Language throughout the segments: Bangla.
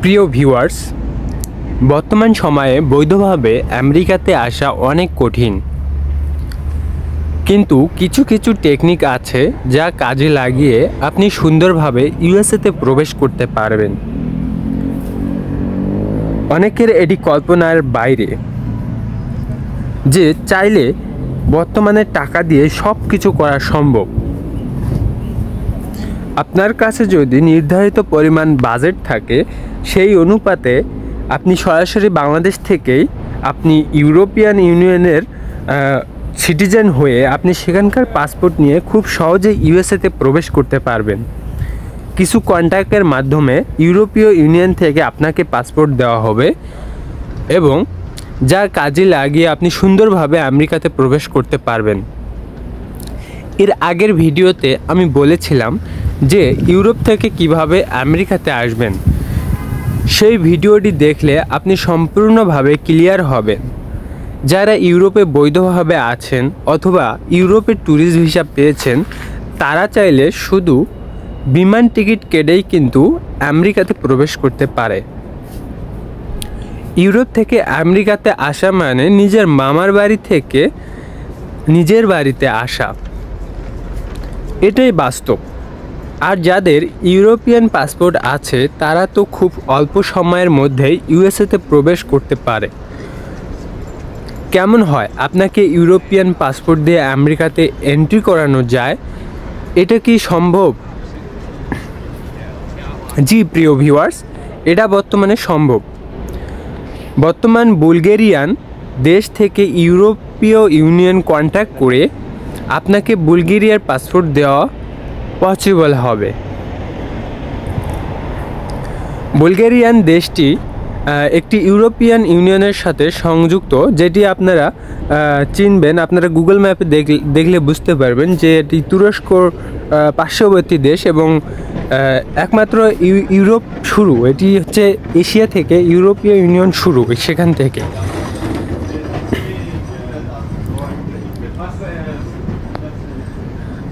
প্রিয় ভিউয়ার্স, বর্তমান সময়ে বৈধভাবে আমেরিকাতে আসা অনেক কঠিন, কিন্তু কিছু কিছু টেকনিক আছে যা কাজে লাগিয়ে আপনি সুন্দরভাবে ইউএসএতে প্রবেশ করতে পারবেন। অনেকের এটি কল্পনার বাইরে যে চাইলে বর্তমানে টাকা দিয়ে সব কিছু করা সম্ভব। আপনার কাছে যদি নির্ধারিত পরিমাণ বাজেট থাকে, সেই অনুপাতে আপনি সরাসরি বাংলাদেশ থেকেই আপনি ইউরোপিয়ান ইউনিয়নের সিটিজেন হয়ে আপনি সেখানকার পাসপোর্ট নিয়ে খুব সহজেই ইউএসএতে প্রবেশ করতে পারবেন। কিছু কন্ট্যাক্টের মাধ্যমে ইউরোপীয় ইউনিয়ন থেকে আপনাকে পাসপোর্ট দেওয়া হবে এবং যা কাজে লাগিয়ে আপনি সুন্দরভাবে আমেরিকাতে প্রবেশ করতে পারবেন। এর আগের ভিডিওতে আমি বলেছিলাম যে ইউরোপ থেকে কিভাবে আমেরিকাতে আসবেন। সেই ভিডিওটি দেখলে আপনি সম্পূর্ণভাবে ক্লিয়ার হবেন। যারা ইউরোপে বৈধভাবে আছেন অথবা ইউরোপের ট্যুরিস্ট ভিসা পেয়েছেন, তারা চাইলে শুধু বিমান টিকিট কেটেই কিন্তু আমেরিকাতে প্রবেশ করতে পারে। ইউরোপ থেকে আমেরিকাতে আসা মানে নিজের মামার বাড়ি থেকে নিজের বাড়িতে আসা, এটাই বাস্তব। আর যাদের ইউরোপিয়ান পাসপোর্ট আছে তারা তো খুব অল্প সময়ের মধ্যেই ইউএসএতে প্রবেশ করতে পারে। কেমন হয় আপনাকে ইউরোপিয়ান পাসপোর্ট দিয়ে আমেরিকাতে এন্ট্রি করানো যায়? এটা কি সম্ভব? জি প্রিয় ভিউয়ার্স, এটা বর্তমানে সম্ভব। বর্তমান বুলগেরিয়ান দেশ থেকে ইউরোপীয় ইউনিয়ন কন্ট্যাক্ট করে আপনাকে বুলগেরিয়ার পাসপোর্ট দেওয়া পসিবল হবে। বুলগেরিয়ান দেশটি একটি ইউরোপিয়ান ইউনিয়নের সাথে সংযুক্ত, যেটি আপনারা চিনবেন। আপনারা গুগল ম্যাপে দেখলে বুঝতে পারবেন যে এটি তুরস্কর পার্শ্ববর্তী দেশ এবং একমাত্র ইউরোপ শুরু। এটি হচ্ছে এশিয়া থেকে ইউরোপীয় ইউনিয়ন শুরু, সেখান থেকে।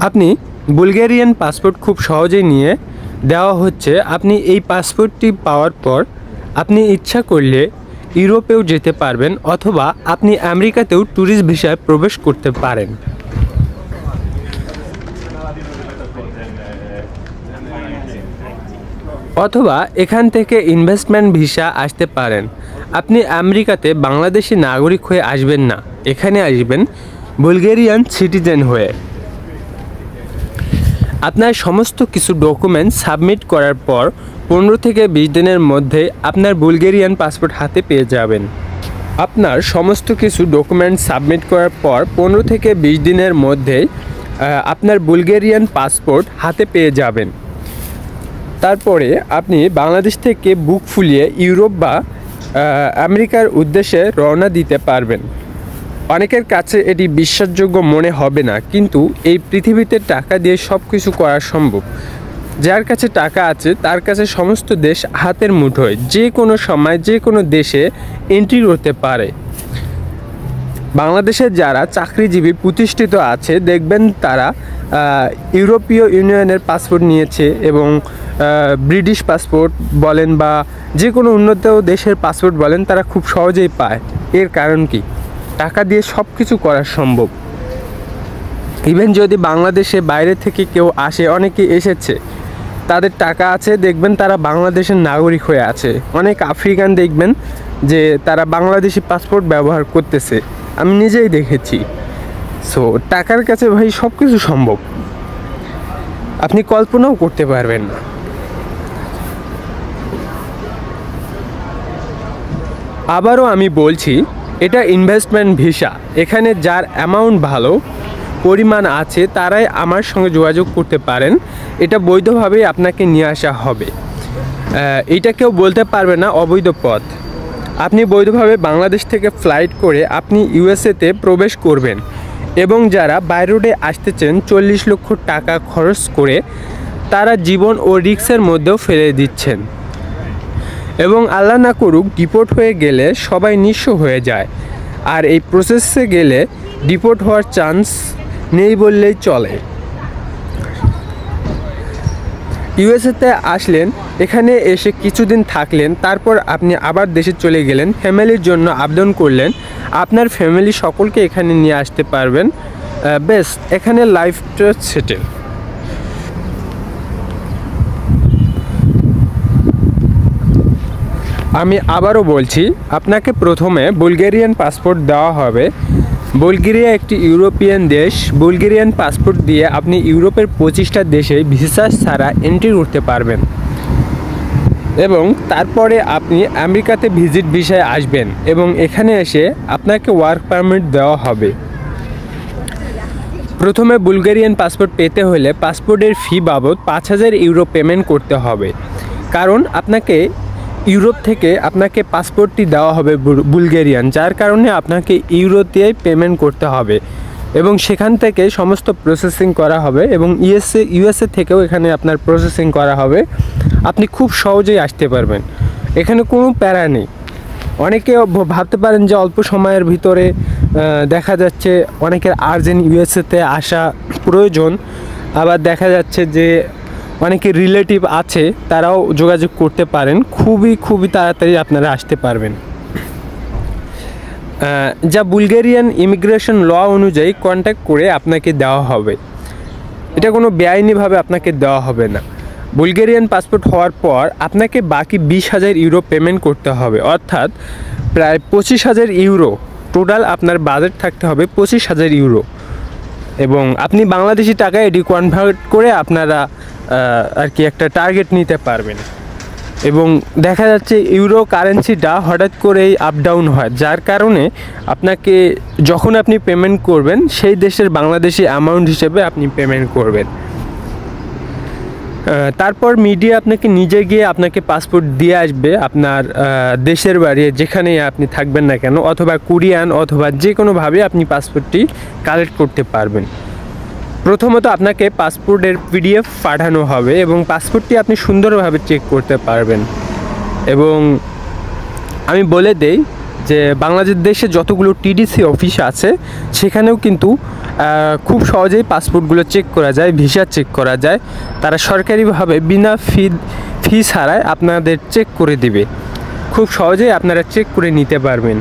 আপনি বুলগেরিয়ান পাসপোর্ট খুব সহজেই নিয়ে দেওয়া হচ্ছে। আপনি এই পাসপোর্টটি পাওয়ার পর আপনি ইচ্ছা করলে ইউরোপেও যেতে পারবেন অথবা আপনি আমেরিকাতেও ট্যুরিস্ট ভিসায় প্রবেশ করতে পারেন। অথবা এখান থেকে ইনভেস্টমেন্ট ভিসা আসতে পারেন। আপনি আমেরিকাতে বাংলাদেশি নাগরিক হয়ে আসবেন না, এখানে আসবেন বুলগেরিয়ান সিটিজেন হয়ে। আপনার সমস্ত কিছু ডকুমেন্টস সাবমিট করার পর 15 থেকে 20 দিনের মধ্যে আপনার বুলগেরিয়ান পাসপোর্ট হাতে পেয়ে যাবেন। আপনার সমস্ত কিছু ডকুমেন্টস সাবমিট করার পর 15 থেকে 20 দিনের মধ্যেই আপনার বুলগেরিয়ান পাসপোর্ট হাতে পেয়ে যাবেন। তারপরে আপনি বাংলাদেশ থেকে বুক ফুলিয়ে ইউরোপ বা আমেরিকার উদ্দেশ্যে রওনা দিতে পারবেন। অনেকের কাছে এটি বিশ্বাসযোগ্য মনে হবে না, কিন্তু এই পৃথিবীতে টাকা দিয়ে সব কিছু করা সম্ভব। যার কাছে টাকা আছে তার কাছে সমস্ত দেশ হাতের মুঠোয়, যে কোনো সময় যে কোনো দেশে এন্ট্রি করতে পারে। বাংলাদেশের যারা চাকরিজীবী প্রতিষ্ঠিত আছে দেখবেন তারা ইউরোপীয় ইউনিয়নের পাসপোর্ট নিয়েছে এবং ব্রিটিশ পাসপোর্ট বলেন বা যে কোনো উন্নত দেশের পাসপোর্ট বলেন, তারা খুব সহজেই পায়। এর কারণ কি? টাকা দিয়ে সব কিছু করা সম্ভব। ইভেন যদি বাংলাদেশে বাইরে থেকে কেউ আসে, অনেকে এসেছে, তাদের টাকা আছে, দেখবেন তারা বাংলাদেশের নাগরিক হয়ে আছে। অনেক আফ্রিকান দেখবেন যে তারা বাংলাদেশি পাসপোর্ট ব্যবহার করতেছে, আমি নিজেই দেখেছি। সো টাকার কাছে ভাই সব কিছু সম্ভব, আপনি কল্পনাও করতে পারবেন না। আবারও আমি বলছি, এটা ইনভেস্টমেন্ট ভিসা। এখানে যার অ্যামাউন্ট ভালো পরিমাণ আছে তারাই আমার সঙ্গে যোগাযোগ করতে পারেন। এটা বৈধভাবেই আপনাকে নিয়ে আসা হবে। এটা কেউ বলতে পারবে না অবৈধ পথ। আপনি বৈধভাবে বাংলাদেশ থেকে ফ্লাইট করে আপনি ইউএসএতে প্রবেশ করবেন এবং যারা বাই রোডে আসতেছেন 40 লক্ষ টাকা খরচ করে, তারা জীবন ও রিস্কের মধ্যেও ফেলে দিচ্ছেন এবং আল্লাহ না করুক ডিপোর্ট হয়ে গেলে সবাই নিঃস্ব হয়ে যায়। আর এই প্রসেসে গেলে ডিপোর্ট হওয়ার চান্স নেই বললেই চলে। ইউএসএতে আসলেন, এখানে এসে কিছুদিন থাকলেন, তারপর আপনি আবার দেশে চলে গেলেন, ফ্যামিলির জন্য আবেদন করলেন, আপনার ফ্যামিলি সকলকে এখানে নিয়ে আসতে পারবেন। বেশ, এখানে লাইফটা সেটেল। আমি আবারও বলছি, আপনাকে প্রথমে বুলগেরিয়ান পাসপোর্ট দেওয়া হবে। বুলগেরিয়া একটি ইউরোপিয়ান দেশ। বুলগেরিয়ান পাসপোর্ট দিয়ে আপনি ইউরোপের 25টা দেশে ভিসা ছাড়া এন্ট্রি করতে পারবেন এবং তারপরে আপনি আমেরিকাতে ভিজিট ভিসায় আসবেন এবং এখানে এসে আপনাকে ওয়ার্ক পারমিট দেওয়া হবে। প্রথমে বুলগেরিয়ান পাসপোর্ট পেতে হলে পাসপোর্টের ফি বাবদ 5000 ইউরো পেমেন্ট করতে হবে, কারণ আপনাকে ইউরোপ থেকে আপনাকে পাসপোর্টটি দেওয়া হবে বুলগেরিয়ান, যার কারণে আপনাকে ইউরোতেই পেমেন্ট করতে হবে এবং সেখান থেকে সমস্ত প্রসেসিং করা হবে এবং ইউএসএ থেকেও এখানে আপনার প্রসেসিং করা হবে। আপনি খুব সহজেই আসতে পারবেন, এখানে কোনো প্যারা নেই। অনেকে ভাবতে পারেন যে অল্প সময়ের ভিতরে দেখা যাচ্ছে অনেকের আর্জেন্ট ইউএসএতে আসা প্রয়োজন, আবার দেখা যাচ্ছে যে অনেকের রিলেটিভ আছে, তারাও যোগাযোগ করতে পারেন। খুবই তাড়াতাড়ি আপনারা আসতে পারবেন। যা বুলগেরিয়ান ইমিগ্রেশন ল অনুযায়ী কন্ট্যাক্ট করে আপনাকে দেওয়া হবে, এটা কোনো বেআইনিভাবে আপনাকে দেওয়া হবে না। বুলগেরিয়ান পাসপোর্ট হওয়ার পর আপনাকে বাকি 20,000 ইউরো পেমেন্ট করতে হবে, অর্থাৎ প্রায় 25,000 ইউরো টোটাল আপনার বাজেট থাকতে হবে 25,000 ইউরো এবং আপনি বাংলাদেশি টাকায় এটি কনভার্ট করে আপনারা আর কি একটা টার্গেট নিতে পারবেন। এবং দেখা যাচ্ছে ইউরো কারেন্সিটা হঠাৎ করেই আপ ডাউন হয়, যার কারণে আপনাকে যখন আপনি পেমেন্ট করবেন সেই দেশের বাংলাদেশি অ্যামাউন্ট হিসেবে আপনি পেমেন্ট করবেন। তারপর মিডিয়া আপনাকে নিজে গিয়ে আপনাকে পাসপোর্ট দিয়ে আসবে আপনার দেশের বাড়ি, যেখানেই আপনি থাকবেন না কেন, অথবা কুরিয়ান অথবা যে কোনোভাবে আপনি পাসপোর্টটি কালেক্ট করতে পারবেন। প্রথমত আপনাকে পাসপোর্টের পিডিএফ পাঠানো হবে এবং পাসপোর্টটি আপনি সুন্দরভাবে চেক করতে পারবেন। এবং আমি বলে দেই যে বাংলাদেশ দেশে যতগুলো টিডিসি অফিস আছে সেখানেও কিন্তু খুব সহজেই পাসপোর্টগুলো চেক করা যায়, ভিসা চেক করা যায়। তারা সরকারিভাবে বিনা ফি ছাড়াই আপনাদের চেক করে দিবে, খুব সহজেই আপনারা চেক করে নিতে পারবেন।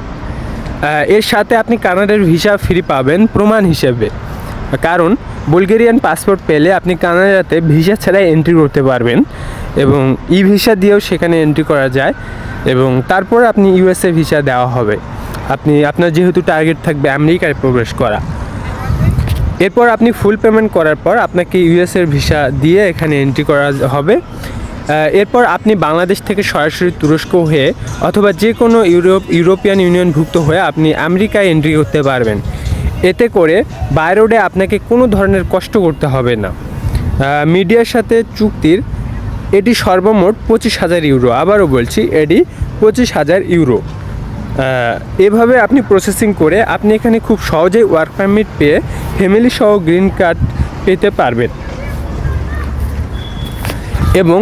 এর সাথে আপনি কানাডার ভিসা ফ্রি পাবেন প্রমাণ হিসেবে, কারণ বুলগেরিয়ান পাসপোর্ট পেলে আপনি কানাডাতে ভিসা ছাড়াই এন্ট্রি করতে পারবেন এবং ই ভিসা দিয়েও সেখানে এন্ট্রি করা যায় এবং তারপর আপনি ইউএসএ ভিসা দেওয়া হবে। আপনার যেহেতু টার্গেট থাকবে আমেরিকায় প্রবেশ করা, এরপর আপনি ফুল পেমেন্ট করার পর আপনাকে ইউএসএর ভিসা দিয়ে এখানে এন্ট্রি করা হবে। এরপর আপনি বাংলাদেশ থেকে সরাসরি তুরস্ক হয়ে অথবা যে কোনো ইউরোপিয়ান ইউনিয়নভুক্ত হয়ে আপনি আমেরিকায় এন্ট্রি করতে পারবেন। এতে করে বাই রোডে আপনাকে কোনো ধরনের কষ্ট করতে হবে না। মিডিয়ার সাথে চুক্তির এটি সর্বমোট 25,000 ইউরো, আবারও বলছি এটি 25,000 ইউরো। এভাবে আপনি প্রসেসিং করে আপনি এখানে খুব সহজেই ওয়ার্ক পারমিট পেয়ে ফ্যামিলি সহ গ্রিন কার্ড পেতে পারবেন এবং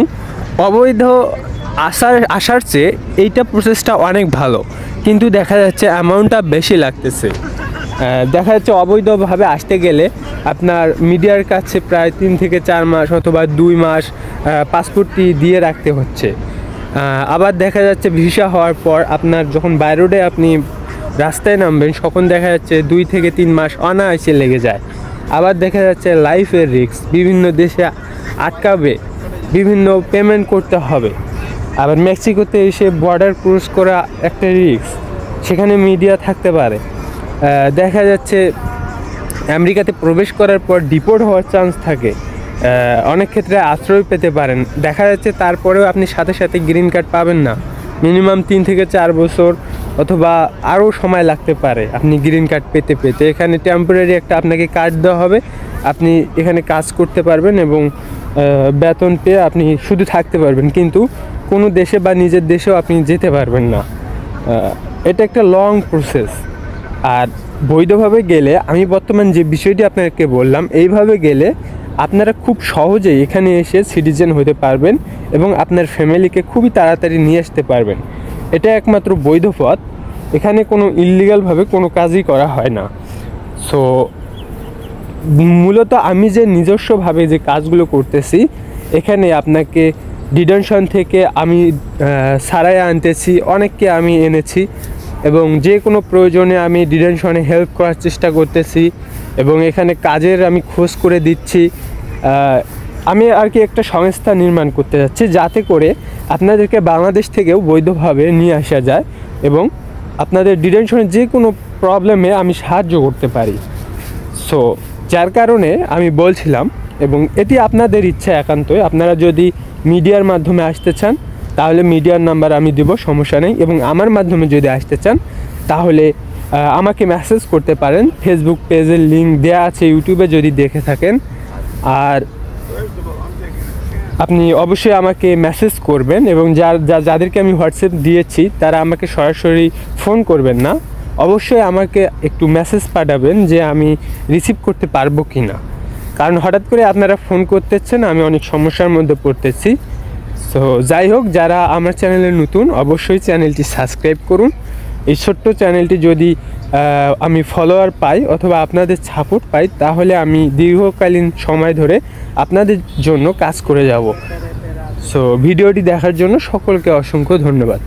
অবৈধ আসার চেয়ে এইটা প্রসেসটা অনেক ভালো, কিন্তু দেখা যাচ্ছে অ্যামাউন্টটা বেশি লাগতেছে। দেখা যাচ্ছে অবৈধভাবে আসতে গেলে আপনার মিডিয়ার কাছে প্রায় 3 থেকে 4 মাস অথবা 2 মাস পাসপোর্টটি দিয়ে রাখতে হচ্ছে। আবার দেখা যাচ্ছে ভিসা হওয়ার পর আপনার যখন বাই রোডে আপনি রাস্তায় নামবেন তখন দেখা যাচ্ছে 2 থেকে 3 মাস অনায়াসে লেগে যায়। আবার দেখা যাচ্ছে লাইফের রিস্ক, বিভিন্ন দেশে আটকাবে, বিভিন্ন পেমেন্ট করতে হবে। আবার মেক্সিকোতে এসে বর্ডার ক্রস করা একটা রিস্ক, সেখানে মিডিয়া থাকতে পারে। দেখা যাচ্ছে আমেরিকাতে প্রবেশ করার পর ডিপোর্ট হওয়ার চান্স থাকে, অনেক ক্ষেত্রে আশ্রয় পেতে পারেন। দেখা যাচ্ছে তারপরেও আপনি সাথে সাথে গ্রিন কার্ড পাবেন না, মিনিমাম 3 থেকে 4 বছর অথবা আরও সময় লাগতে পারে আপনি গ্রিন কার্ড পেতে। এখানে টেম্পোরারি একটা আপনাকে কার্ড দেওয়া হবে, আপনি এখানে কাজ করতে পারবেন এবং বেতন পেয়ে আপনি শুধু থাকতে পারবেন, কিন্তু কোনো দেশে বা নিজের দেশেও আপনি যেতে পারবেন না। এটা একটা লং প্রসেস। আর বৈধভাবে গেলে, আমি বর্তমান যে বিষয়টি আপনাকে বললাম, এইভাবে গেলে আপনারা খুব সহজেই এখানে এসে সিটিজেন হতে পারবেন এবং আপনার ফ্যামিলিকে খুবই তাড়াতাড়ি নিয়ে আসতে পারবেন। এটা একমাত্র বৈধ পথ, এখানে কোনো ইললিগালভাবে কোনো কাজই করা হয় না। সো মূলত আমি যে নিজস্বভাবে যে কাজগুলো করতেছি এখানে আপনাকে ডিটেনশন থেকে আমি সারাই আনতেছি, অনেককে আমি এনেছি এবং যে কোনো প্রয়োজনে আমি ডিটেনশনে হেল্প করার চেষ্টা করতেছি এবং এখানে কাজের আমি খোঁজ করে দিচ্ছি। আমি আর কি একটা সংস্থা নির্মাণ করতে যাচ্ছি যাতে করে আপনাদেরকে বাংলাদেশ থেকেও বৈধভাবে নিয়ে আসা যায় এবং আপনাদের ডিটেনশনের যে কোনো প্রবলেমে আমি সাহায্য করতে পারি। সো যার কারণে আমি বলছিলাম, এবং এটি আপনাদের ইচ্ছা একান্তই, আপনারা যদি মিডিয়ার মাধ্যমে আসতে চান তাহলে মিডিয়ার নাম্বার আমি দেব, সমস্যা নেই। এবং আমার মাধ্যমে যদি আসতে চান তাহলে আমাকে মেসেজ করতে পারেন, ফেসবুক পেজের লিঙ্ক দেওয়া আছে ইউটিউবে যদি দেখে থাকেন। আর আপনি অবশ্যই আমাকে মেসেজ করবেন এবং যাদেরকে আমি হোয়াটসঅ্যাপ দিয়েছি তারা আমাকে সরাসরি ফোন করবেন না, অবশ্যই আমাকে একটু মেসেজ পাঠাবেন যে আমি রিসিভ করতে পারবো কি না, কারণ হঠাৎ করে আপনারা ফোন করতেছেন, আমি অনেক সমস্যার মধ্যে পড়তেছি। সো যাই হোক, যারা আমার চ্যানেলে নতুন অবশ্যই চ্যানেলটি সাবস্ক্রাইব করুন। এই ছোট্ট চ্যানেলটি যদি আমি ফলোয়ার পাই অথবা আপনাদের সাপোর্ট পাই তাহলে আমি দীর্ঘকালীন সময় ধরে আপনাদের জন্য কাজ করে যাব। সো ভিডিওটি দেখার জন্য সকলকে অসংখ্য ধন্যবাদ।